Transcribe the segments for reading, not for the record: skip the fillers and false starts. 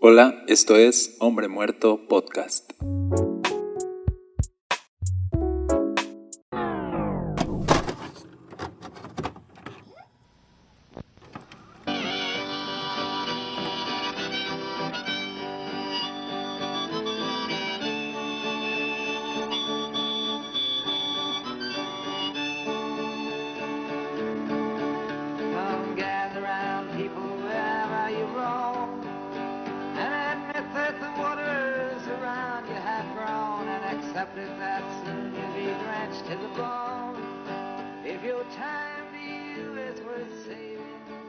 Hola, esto es Hombre Muerto Podcast. Come gather round, people, wherever you roam, and admit that the waters around you have grown, and accept it that soon you'll be drenched to the bone. If your time to you is worth saving.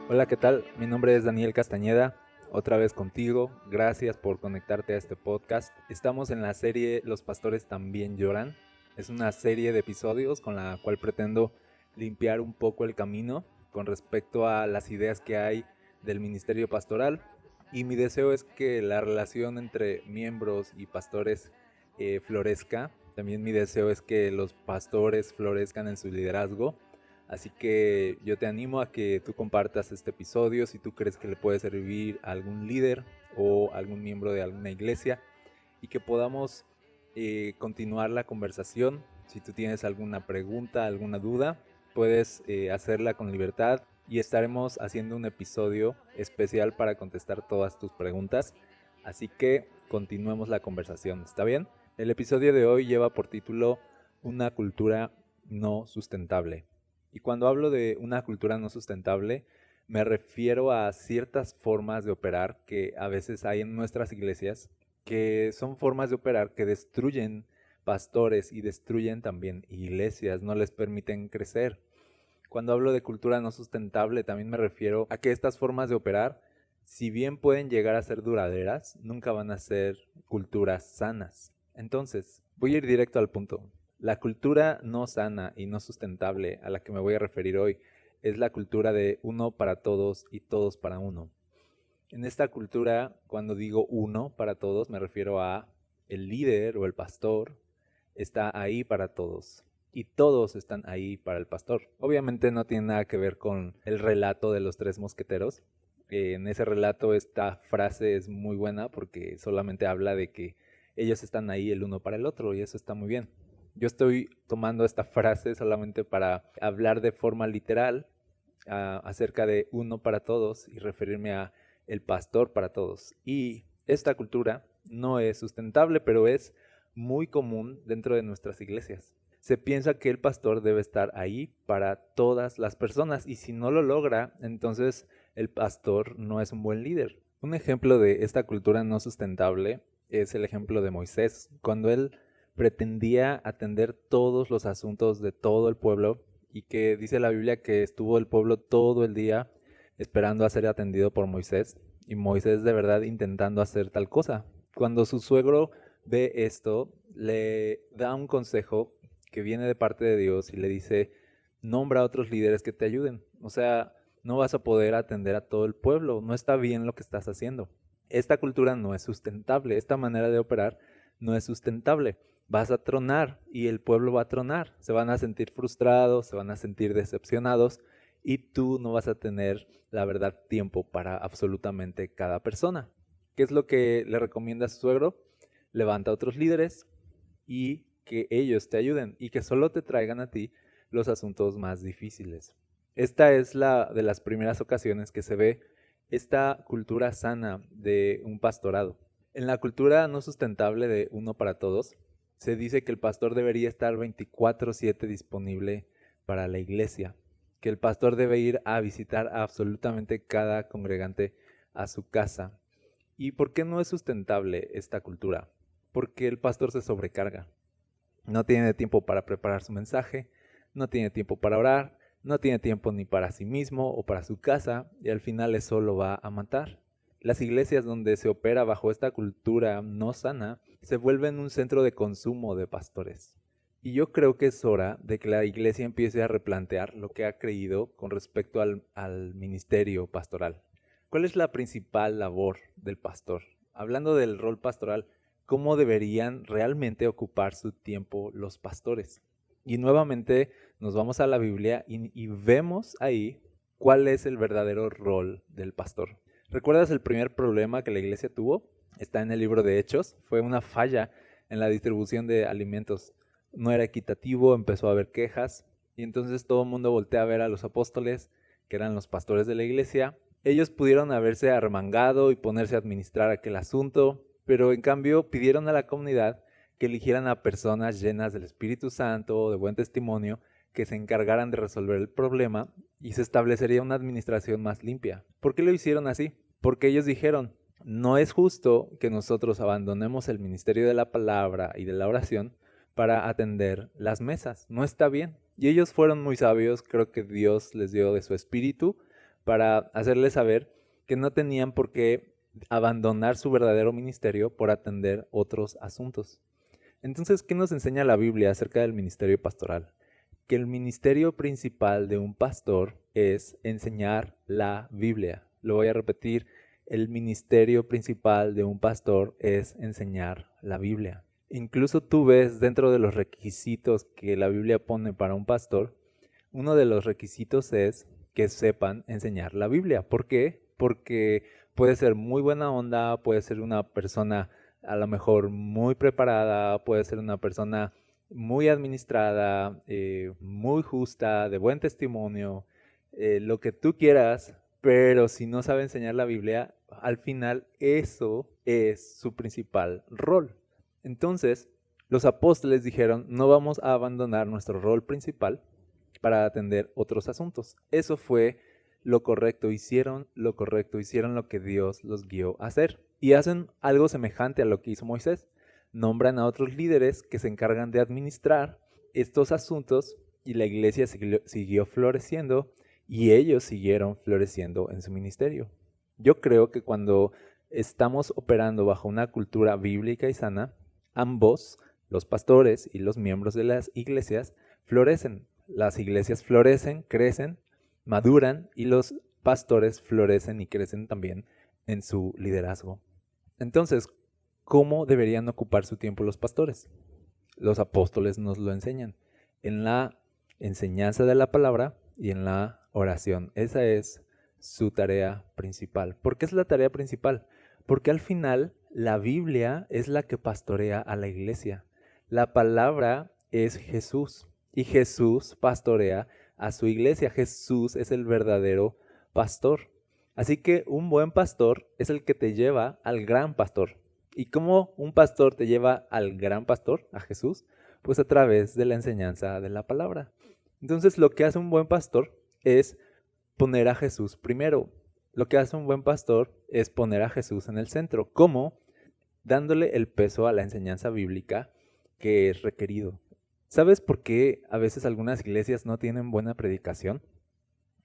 Hola, ¿qué tal? Mi nombre es Daniel Castañeda, otra vez contigo. Gracias por conectarte a este podcast. Estamos en la serie Los pastores también lloran. Es una serie de episodios con la cual pretendo limpiar un poco el camino con respecto a las ideas que hay del ministerio pastoral. Y mi deseo es que la relación entre miembros y pastores florezca. También mi deseo es que los pastores florezcan en su liderazgo. Así que yo te animo a que tú compartas este episodio si tú crees que le puede servir a algún líder o algún miembro de alguna iglesia y que podamos continuar la conversación. Si tú tienes alguna pregunta, alguna duda, puedes hacerla con libertad y estaremos haciendo un episodio especial para contestar todas tus preguntas. Así que continuemos la conversación, ¿está bien? El episodio de hoy lleva por título Una cultura no sustentable. Y cuando hablo de una cultura no sustentable, me refiero a ciertas formas de operar que a veces hay en nuestras iglesias, que son formas de operar que destruyen pastores y destruyen también iglesias, no les permiten crecer. Cuando hablo de cultura no sustentable, también me refiero a que estas formas de operar, si bien pueden llegar a ser duraderas, nunca van a ser culturas sanas. Entonces, voy a ir directo al punto. La cultura no sana y no sustentable a la que me voy a referir hoy es la cultura de uno para todos y todos para uno. En esta cultura, cuando digo uno para todos, me refiero a el líder o el pastor está ahí para todos y todos están ahí para el pastor. Obviamente no tiene nada que ver con el relato de los tres mosqueteros. En ese relato esta frase es muy buena porque solamente habla de que ellos están ahí el uno para el otro y eso está muy bien. Yo estoy tomando esta frase solamente para hablar de forma literal acerca de uno para todos y referirme a el pastor para todos. Y esta cultura no es sustentable, pero es muy común dentro de nuestras iglesias. Se piensa que el pastor debe estar ahí para todas las personas y si no lo logra, entonces el pastor no es un buen líder. Un ejemplo de esta cultura no sustentable es el ejemplo de Moisés, cuando él pretendía atender todos los asuntos de todo el pueblo y que dice la Biblia que estuvo el pueblo todo el día esperando a ser atendido por Moisés y Moisés de verdad intentando hacer tal cosa. Cuando su suegro ve esto, le da un consejo que viene de parte de Dios y le dice, nombra a otros líderes que te ayuden. O sea, no vas a poder atender a todo el pueblo, no está bien lo que estás haciendo. Esta cultura no es sustentable, esta manera de operar no es sustentable. Vas a tronar y el pueblo va a tronar, se van a sentir frustrados, se van a sentir decepcionados y tú no vas a tener, la verdad, tiempo para absolutamente cada persona. ¿Qué es lo que le recomienda a su suegro? Levanta a otros líderes y que ellos te ayuden y que solo te traigan a ti los asuntos más difíciles. Esta es la de las primeras ocasiones que se ve esta cultura sana de un pastorado. En la cultura no sustentable de uno para todos, se dice que el pastor debería estar 24/7 disponible para la iglesia, que el pastor debe ir a visitar a absolutamente cada congregante a su casa. ¿Y por qué no es sustentable esta cultura? Porque el pastor se sobrecarga. No tiene tiempo para preparar su mensaje, no tiene tiempo para orar, no tiene tiempo ni para sí mismo o para su casa y al final eso lo va a matar. Las iglesias donde se opera bajo esta cultura no sana se vuelven un centro de consumo de pastores. Y yo creo que es hora de que la iglesia empiece a replantear lo que ha creído con respecto al ministerio pastoral. ¿Cuál es la principal labor del pastor? Hablando del rol pastoral, ¿cómo deberían realmente ocupar su tiempo los pastores? Y nuevamente nos vamos a la Biblia y vemos ahí cuál es el verdadero rol del pastor. ¿Recuerdas el primer problema que la iglesia tuvo? Está en el libro de Hechos. Fue una falla en la distribución de alimentos. No era equitativo, empezó a haber quejas y entonces todo el mundo voltea a ver a los apóstoles, que eran los pastores de la iglesia. Ellos pudieron haberse arremangado y ponerse a administrar aquel asunto, pero en cambio pidieron a la comunidad que eligieran a personas llenas del Espíritu Santo, de buen testimonio, que se encargaran de resolver el problema y se establecería una administración más limpia. ¿Por qué lo hicieron así? Porque ellos dijeron, no es justo que nosotros abandonemos el ministerio de la palabra y de la oración para atender las mesas. No está bien. Y ellos fueron muy sabios, creo que Dios les dio de su espíritu para hacerles saber que no tenían por qué abandonar su verdadero ministerio por atender otros asuntos. Entonces, ¿qué nos enseña la Biblia acerca del ministerio pastoral? Que el ministerio principal de un pastor es enseñar la Biblia. Lo voy a repetir, el ministerio principal de un pastor es enseñar la Biblia. Incluso tú ves dentro de los requisitos que la Biblia pone para un pastor, uno de los requisitos es que sepan enseñar la Biblia. ¿Por qué? Porque puede ser muy buena onda, puede ser una persona a lo mejor muy preparada, puede ser una persona muy administrada, muy justa, de buen testimonio, lo que tú quieras, pero si no sabe enseñar la Biblia, al final eso es su principal rol. Entonces, los apóstoles dijeron, no vamos a abandonar nuestro rol principal para atender otros asuntos. Eso fue lo correcto, hicieron lo que Dios los guió a hacer. Y hacen algo semejante a lo que hizo Moisés. Nombran a otros líderes que se encargan de administrar estos asuntos y la iglesia siguió floreciendo y ellos siguieron floreciendo en su ministerio. Yo creo que cuando estamos operando bajo una cultura bíblica y sana, ambos, los pastores y los miembros de las iglesias, florecen. Las iglesias florecen, crecen, maduran y los pastores florecen y crecen también en su liderazgo. Entonces, ¿cómo deberían ocupar su tiempo los pastores? Los apóstoles nos lo enseñan en la enseñanza de la palabra y en la oración. Esa es su tarea principal. ¿Por qué es la tarea principal? Porque al final la Biblia es la que pastorea a la iglesia. La palabra es Jesús y Jesús pastorea a su iglesia. Jesús es el verdadero pastor. Así que un buen pastor es el que te lleva al gran pastor. ¿Y cómo un pastor te lleva al gran pastor, a Jesús? Pues a través de la enseñanza de la palabra. Entonces lo que hace un buen pastor es poner a Jesús primero. Lo que hace un buen pastor es poner a Jesús en el centro. ¿Cómo? Dándole el peso a la enseñanza bíblica que es requerido. ¿Sabes por qué a veces algunas iglesias no tienen buena predicación?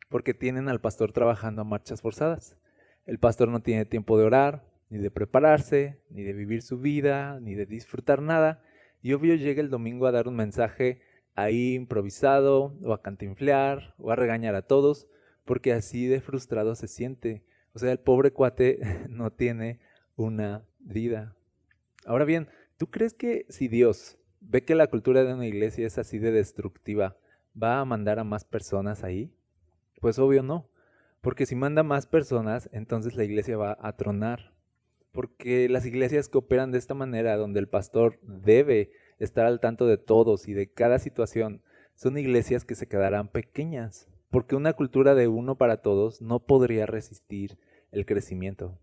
Porque tienen al pastor trabajando a marchas forzadas. El pastor no tiene tiempo de orar, ni de prepararse, ni de vivir su vida, ni de disfrutar nada. Y obvio llega el domingo a dar un mensaje ahí improvisado, o a cantinflear, o a regañar a todos, porque así de frustrado se siente. O sea, el pobre cuate no tiene una vida. Ahora bien, ¿tú crees que si Dios ve que la cultura de una iglesia es así de destructiva, va a mandar a más personas ahí? Pues obvio no, porque si manda más personas, entonces la iglesia va a tronar. Porque las iglesias que operan de esta manera, donde el pastor debe estar al tanto de todos y de cada situación, son iglesias que se quedarán pequeñas, porque una cultura de uno para todos no podría resistir el crecimiento.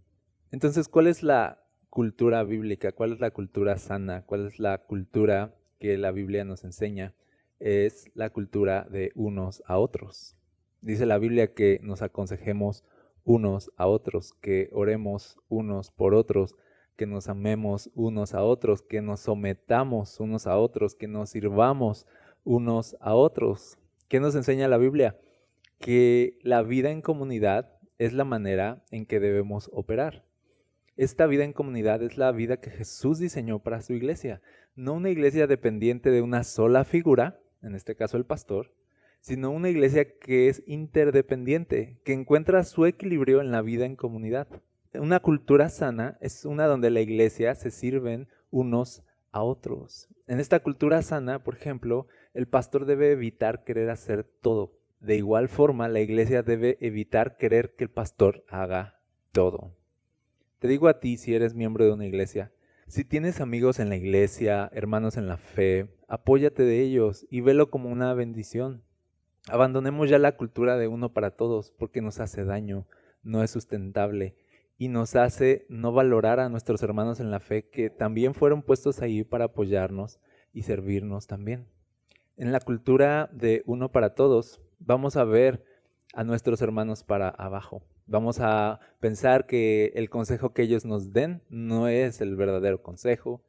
Entonces, ¿cuál es la cultura bíblica? ¿Cuál es la cultura sana? ¿Cuál es la cultura que la Biblia nos enseña? Es la cultura de unos a otros. Dice la Biblia que nos aconsejemos unos a otros, que oremos unos por otros, que nos amemos unos a otros, que nos sometamos unos a otros, que nos sirvamos unos a otros. ¿Qué nos enseña la Biblia? Que la vida en comunidad es la manera en que debemos operar. Esta vida en comunidad es la vida que Jesús diseñó para su iglesia, no una iglesia dependiente de una sola figura, en este caso el pastor, sino una iglesia que es interdependiente, que encuentra su equilibrio en la vida en comunidad. Una cultura sana es una donde la iglesia se sirven unos a otros. En esta cultura sana, por ejemplo, el pastor debe evitar querer hacer todo. De igual forma, la iglesia debe evitar querer que el pastor haga todo. Te digo a ti, si eres miembro de una iglesia, si tienes amigos en la iglesia, hermanos en la fe, apóyate de ellos y velo como una bendición. Abandonemos ya la cultura de uno para todos porque nos hace daño, no es sustentable y nos hace no valorar a nuestros hermanos en la fe que también fueron puestos ahí para apoyarnos y servirnos también. En la cultura de uno para todos vamos a ver a nuestros hermanos para abajo. Vamos a pensar que el consejo que ellos nos den no es el verdadero consejo,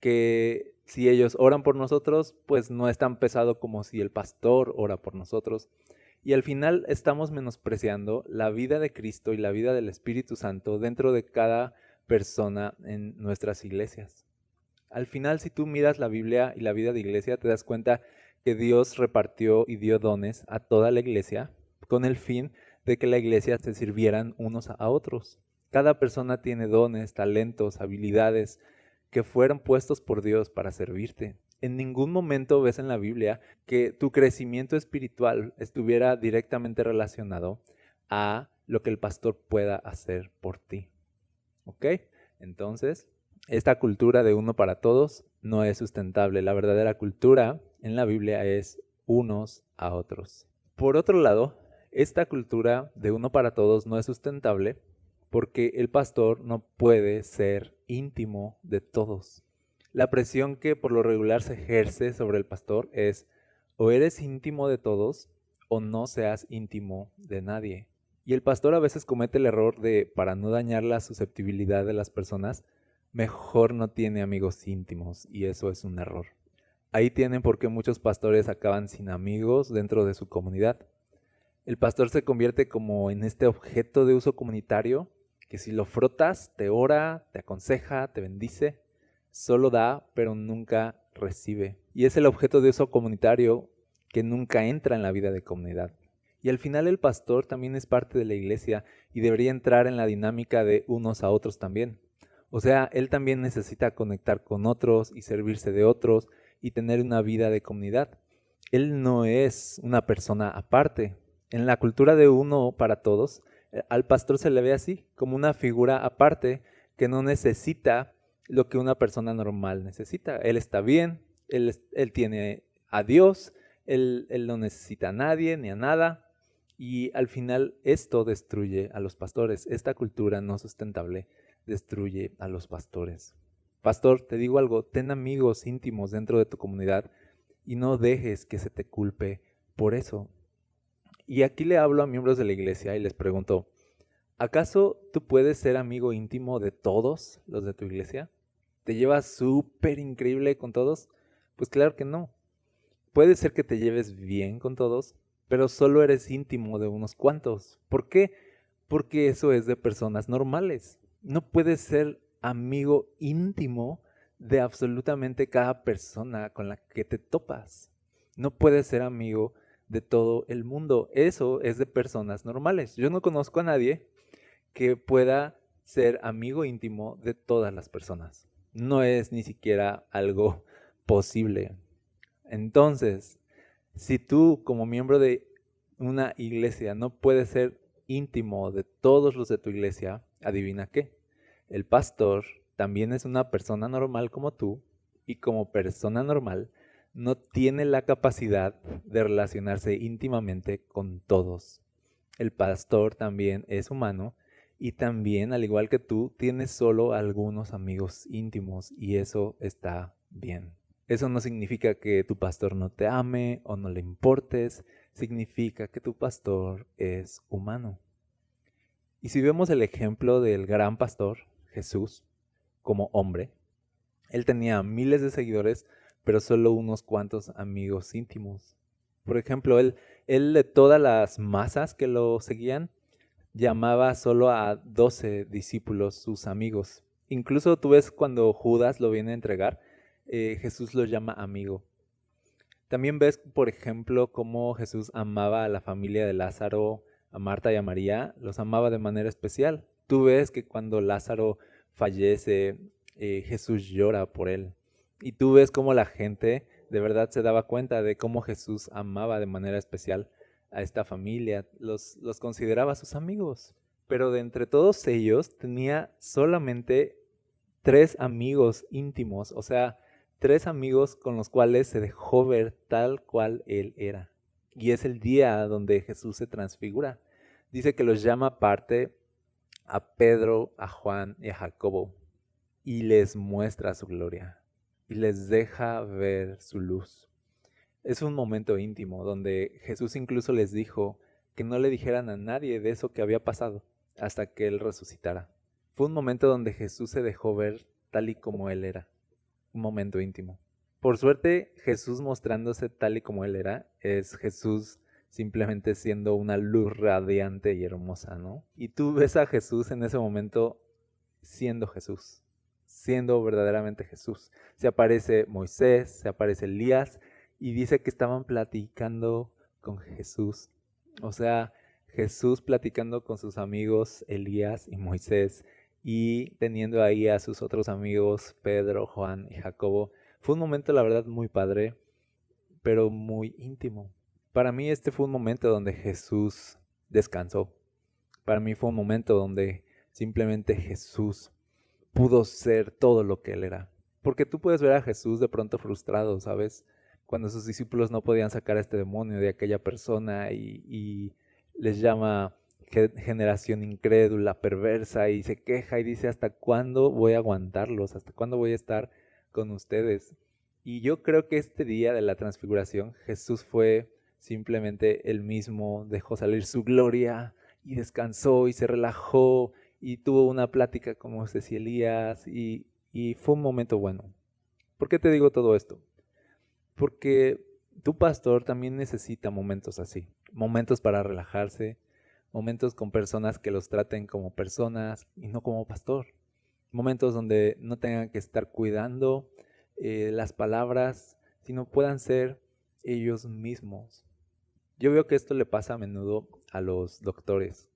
que si ellos oran por nosotros, pues no es tan pesado como si el pastor ora por nosotros. Y al final estamos menospreciando la vida de Cristo y la vida del Espíritu Santo dentro de cada persona en nuestras iglesias. Al final, si tú miras la Biblia y la vida de iglesia, te das cuenta que Dios repartió y dio dones a toda la iglesia con el fin de que la iglesia se sirvieran unos a otros. Cada persona tiene dones, talentos, habilidades que fueron puestos por Dios para servirte. En ningún momento ves en la Biblia que tu crecimiento espiritual estuviera directamente relacionado a lo que el pastor pueda hacer por ti. ¿Ok? Entonces, esta cultura de uno para todos no es sustentable. La verdadera cultura en la Biblia es unos a otros. Por otro lado, esta cultura de uno para todos no es sustentable porque el pastor no puede ser íntimo de todos. La presión que por lo regular se ejerce sobre el pastor es o eres íntimo de todos o no seas íntimo de nadie. Y el pastor a veces comete el error de, para no dañar la susceptibilidad de las personas, mejor no tiene amigos íntimos, y eso es un error. Ahí tienen por qué muchos pastores acaban sin amigos dentro de su comunidad. El pastor se convierte como en este objeto de uso comunitario que si lo frotas, te ora, te aconseja, te bendice, solo da, pero nunca recibe. Y es el objeto de uso comunitario que nunca entra en la vida de comunidad. Y al final el pastor también es parte de la iglesia y debería entrar en la dinámica de unos a otros también. O sea, él también necesita conectar con otros y servirse de otros y tener una vida de comunidad. Él no es una persona aparte. En la cultura de uno para todos, al pastor se le ve así, como una figura aparte que no necesita lo que una persona normal necesita. Él está bien, él tiene a Dios, él no necesita a nadie ni a nada. Y al final esto destruye a los pastores. Esta cultura no sustentable destruye a los pastores. Pastor, te digo algo, ten amigos íntimos dentro de tu comunidad y no dejes que se te culpe por eso. Y aquí le hablo a miembros de la iglesia y les pregunto, ¿acaso tú puedes ser amigo íntimo de todos los de tu iglesia? ¿Te llevas súper increíble con todos? Pues claro que no. Puede ser que te lleves bien con todos, pero solo eres íntimo de unos cuantos. ¿Por qué? Porque eso es de personas normales. No puedes ser amigo íntimo de absolutamente cada persona con la que te topas. No puedes ser amigo de todo el mundo. Eso es de personas normales. Yo no conozco a nadie que pueda ser amigo íntimo de todas las personas. No es ni siquiera algo posible. Entonces, si tú como miembro de una iglesia no puedes ser íntimo de todos los de tu iglesia, adivina qué. El pastor también es una persona normal como tú y como persona normal no tiene la capacidad de relacionarse íntimamente con todos. El pastor también es humano y también, al igual que tú, tiene solo algunos amigos íntimos y eso está bien. Eso no significa que tu pastor no te ame o no le importes, significa que tu pastor es humano. Y si vemos el ejemplo del gran pastor, Jesús, como hombre, él tenía miles de seguidores, pero solo unos cuantos amigos íntimos. Por ejemplo, él de todas las masas que lo seguían, llamaba solo a 12 discípulos sus amigos. Incluso tú ves cuando Judas lo viene a entregar, Jesús lo llama amigo. También ves, por ejemplo, cómo Jesús amaba a la familia de Lázaro, a Marta y a María, los amaba de manera especial. Tú ves que cuando Lázaro fallece, Jesús llora por él. Y tú ves cómo la gente de verdad se daba cuenta de cómo Jesús amaba de manera especial a esta familia, los consideraba sus amigos. pero de entre todos ellos tenía solamente 3 amigos íntimos, o sea, 3 amigos con los cuales se dejó ver tal cual él era. Y es el día donde Jesús se transfigura. Dice que los llama aparte a Pedro, a Juan y a Jacobo y les muestra su gloria y les deja ver su luz. Es un momento íntimo donde Jesús incluso les dijo que no le dijeran a nadie de eso que había pasado hasta que Él resucitara. Fue un momento donde Jesús se dejó ver tal y como Él era, un momento íntimo. Por suerte, Jesús mostrándose tal y como Él era, es Jesús simplemente siendo una luz radiante y hermosa, ¿no? Y tú ves a Jesús en ese momento siendo Jesús, siendo verdaderamente Jesús. Se aparece Moisés, se aparece Elías y dice que estaban platicando con Jesús. O sea, Jesús platicando con sus amigos Elías y Moisés y teniendo ahí a sus otros amigos Pedro, Juan y Jacobo. Fue un momento, la verdad, muy padre, pero muy íntimo. Para mí este fue un momento donde Jesús descansó. Para mí fue un momento donde simplemente Jesús pudo ser todo lo que Él era. Porque tú puedes ver a Jesús de pronto frustrado, ¿sabes? Cuando sus discípulos no podían sacar a este demonio de aquella persona y les llama generación incrédula, perversa, y se queja y dice, ¿hasta cuándo voy a aguantarlos? ¿Hasta cuándo voy a estar con ustedes? Y yo creo que este día de la transfiguración, Jesús fue simplemente Él mismo, dejó salir su gloria y descansó y se relajó y tuvo una plática con Moisés y Elías y fue un momento bueno. ¿Por qué te digo todo esto? Porque tu pastor también necesita momentos así, momentos para relajarse, momentos con personas que los traten como personas y no como pastor, momentos donde no tengan que estar cuidando las palabras, sino puedan ser ellos mismos. Yo veo que esto le pasa a menudo a los doctores,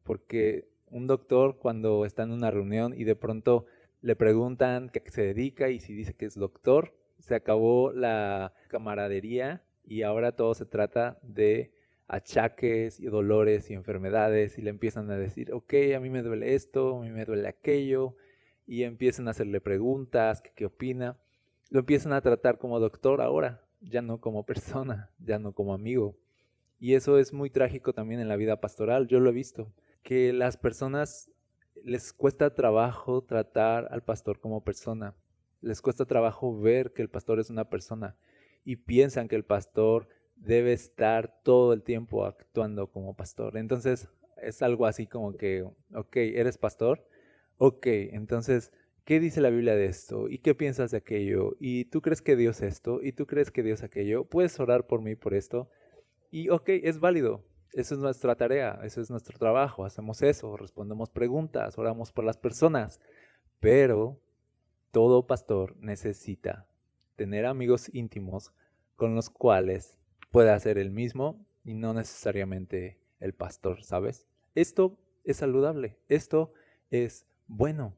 porque un doctor cuando está en una reunión y de pronto le preguntan a qué se dedica y si dice que es doctor, se acabó la camaradería y ahora todo se trata de achaques y dolores y enfermedades y le empiezan a decir, ok, a mí me duele esto, a mí me duele aquello, y empiezan a hacerle preguntas, qué opina. Lo empiezan a tratar como doctor ahora, ya no como persona, ya no como amigo. Y eso es muy trágico también en la vida pastoral, yo lo he visto, que las personas les cuesta trabajo tratar al pastor como persona, les cuesta trabajo ver que el pastor es una persona y piensan que el pastor debe estar todo el tiempo actuando como pastor. Entonces es algo así como que, ok, ¿eres pastor? Ok, entonces, ¿qué dice la Biblia de esto? ¿Y qué piensas de aquello? ¿Y tú crees que Dios esto? ¿Y tú crees que Dios aquello? ¿Puedes orar por mí por esto? Y ok, es válido, eso es nuestra tarea, eso es nuestro trabajo, hacemos eso, respondemos preguntas, oramos por las personas, pero todo pastor necesita tener amigos íntimos con los cuales pueda ser el mismo y no necesariamente el pastor, ¿sabes? Esto es saludable, esto es bueno.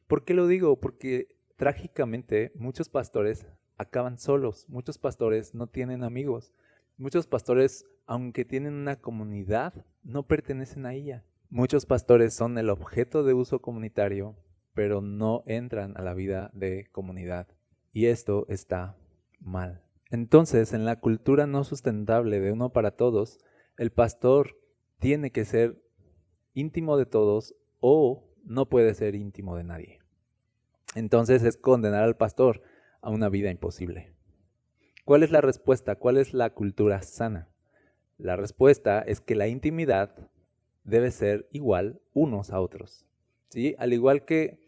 ¿Por qué lo digo? Porque trágicamente muchos pastores acaban solos, muchos pastores no tienen amigos. Muchos pastores, aunque tienen una comunidad, no pertenecen a ella. Muchos pastores son el objeto de uso comunitario, pero no entran a la vida de comunidad. Y esto está mal. Entonces, en la cultura no sustentable de uno para todos, el pastor tiene que ser íntimo de todos o no puede ser íntimo de nadie. Entonces es condenar al pastor a una vida imposible. ¿Cuál es la respuesta? ¿Cuál es la cultura sana? La respuesta es que la intimidad debe ser igual unos a otros, ¿sí? Al igual que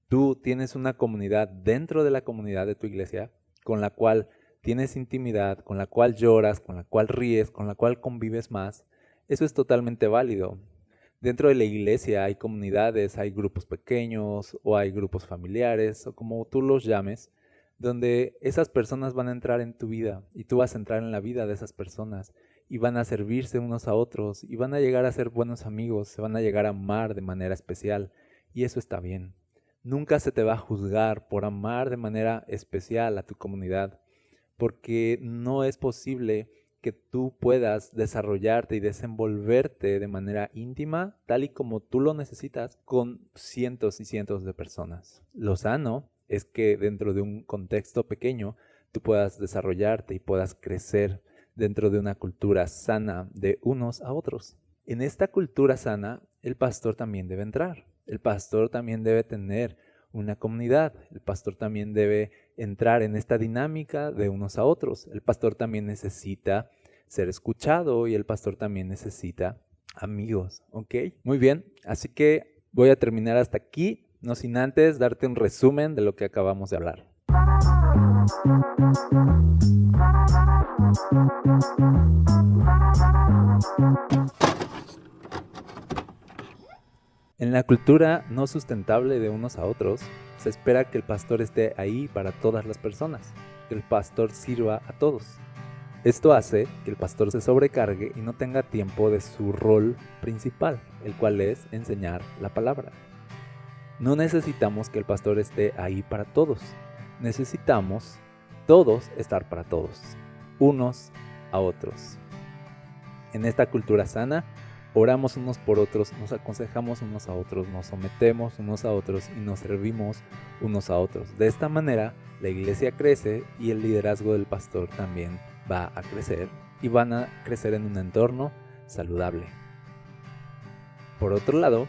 tú tienes una comunidad dentro de la comunidad de tu iglesia, con la cual tienes intimidad, con la cual lloras, con la cual ríes, con la cual convives más, eso es totalmente válido. Dentro de la iglesia hay comunidades, hay grupos pequeños o hay grupos familiares o como tú los llames, donde esas personas van a entrar en tu vida y tú vas a entrar en la vida de esas personas y van a servirse unos a otros y van a llegar a ser buenos amigos, se van a llegar a amar de manera especial y eso está bien. Nunca se te va a juzgar por amar de manera especial a tu comunidad, porque no es posible que tú puedas desarrollarte y desenvolverte de manera íntima, tal y como tú lo necesitas, con cientos y cientos de personas. Lo sano es que dentro de un contexto pequeño tú puedas desarrollarte y puedas crecer dentro de una cultura sana de unos a otros. En esta cultura sana, el pastor también debe entrar. El pastor también debe tener una comunidad. El pastor también debe entrar en esta dinámica de unos a otros. El pastor también necesita ser escuchado y el pastor también necesita amigos, ¿ok? Muy bien, así que voy a terminar hasta aquí, no sin antes darte un resumen de lo que acabamos de hablar. En la cultura no sustentable de unos a otros, se espera que el pastor esté ahí para todas las personas, que el pastor sirva a todos. Esto hace que el pastor se sobrecargue y no tenga tiempo de su rol principal, el cual es enseñar la palabra. No necesitamos que el pastor esté ahí para todos, necesitamos todos estar para todos, unos a otros. En esta cultura sana, oramos unos por otros, nos aconsejamos unos a otros, nos sometemos unos a otros y nos servimos unos a otros. De esta manera, la iglesia crece y el liderazgo del pastor también va a crecer y van a crecer en un entorno saludable. Por otro lado,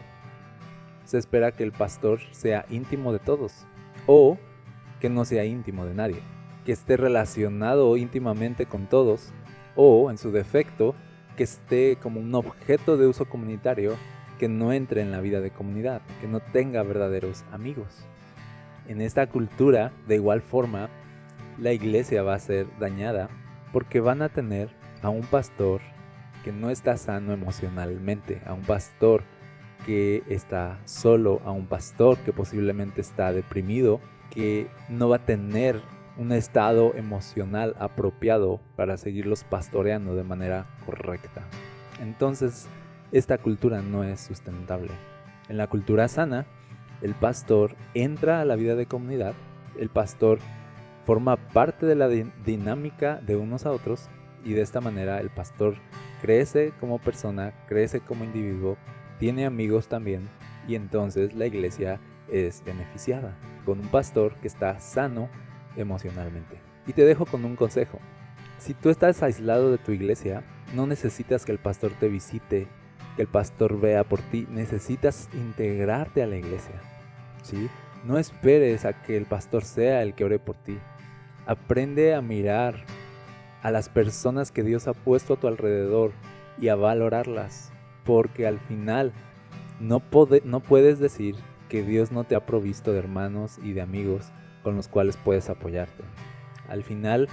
se espera que el pastor sea íntimo de todos o que no sea íntimo de nadie, que esté relacionado íntimamente con todos o, en su defecto, que esté como un objeto de uso comunitario, que no entre en la vida de comunidad, que no tenga verdaderos amigos. En esta cultura, de igual forma, la iglesia va a ser dañada porque van a tener a un pastor que no está sano emocionalmente, a un pastor que está solo, a un pastor que posiblemente está deprimido, que no va a tener un estado emocional apropiado para seguirlos pastoreando de manera correcta. Entonces, esta cultura no es sustentable. En la cultura sana, el pastor entra a la vida de comunidad, el pastor forma parte de la dinámica de unos a otros y de esta manera el pastor crece como persona, crece como individuo, tiene amigos también y entonces la iglesia es beneficiada con un pastor que está sano emocionalmente. Y te dejo con un consejo. Si tú estás aislado de tu iglesia, no necesitas que el pastor te visite, que el pastor vea por ti, necesitas integrarte a la iglesia, ¿sí? No esperes a que el pastor sea el que ore por ti. Aprende a mirar a las personas que Dios ha puesto a tu alrededor y a valorarlas, porque al final no puedes decir que Dios no te ha provisto de hermanos y de amigos con los cuales puedes apoyarte. Al final,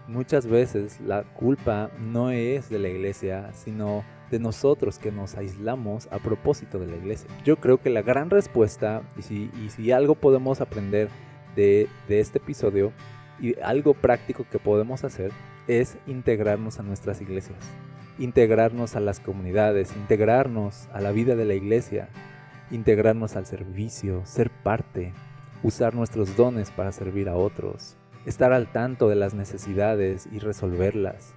muchas veces la culpa no es de la iglesia, sino de nosotros que nos aislamos a propósito de la iglesia. Yo creo que la gran respuesta, y si algo podemos aprender de este episodio, y algo práctico que podemos hacer, es integrarnos a nuestras iglesias, integrarnos a las comunidades, integrarnos a la vida de la iglesia, integrarnos al servicio, ser parte, usar nuestros dones para servir a otros, estar al tanto de las necesidades y resolverlas,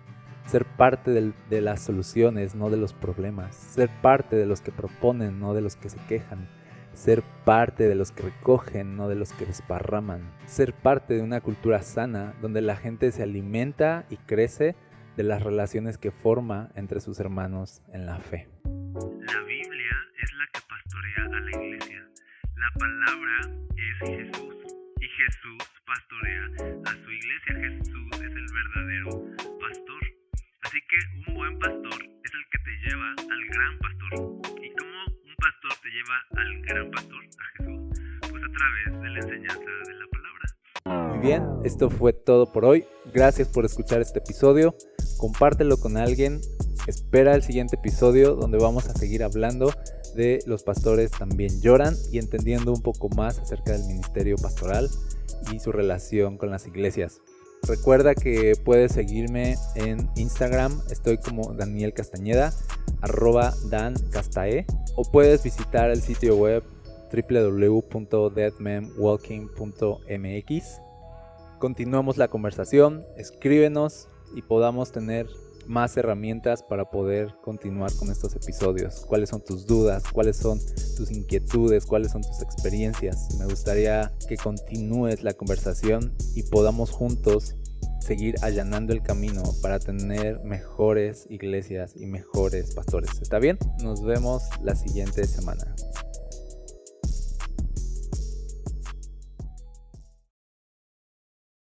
ser parte de las soluciones, no de los problemas, ser parte de los que proponen, no de los que se quejan, ser parte de los que recogen, no de los que desparraman, ser parte de una cultura sana donde la gente se alimenta y crece de las relaciones que forma entre sus hermanos en la fe. La Biblia es la que pastorea a la iglesia. La palabra es Jesús y Jesús pastorea a su iglesia. Jesús es el verdadero pastor. Así que un buen pastor es el que te lleva al gran pastor. ¿Y cómo un pastor te lleva al gran pastor, a Jesús? Pues a través de la enseñanza de la palabra. Muy bien, esto fue todo por hoy. Gracias por escuchar este episodio. Compártelo con alguien. Espera el siguiente episodio donde vamos a seguir hablando de Los pastores también lloran y entendiendo un poco más acerca del ministerio pastoral y su relación con las iglesias. Recuerda que puedes seguirme en Instagram, estoy como Daniel Castañeda, @dancastae, o puedes visitar el sitio web www.deadmanwalking.mx. Continuamos la conversación, escríbenos y podamos tener más herramientas para poder continuar con estos episodios. ¿Cuáles son tus dudas? ¿Cuáles son tus inquietudes? ¿Cuáles son tus experiencias? Me gustaría que continúes la conversación y podamos juntos seguir allanando el camino para tener mejores iglesias y mejores pastores. ¿Está bien? Nos vemos la siguiente semana.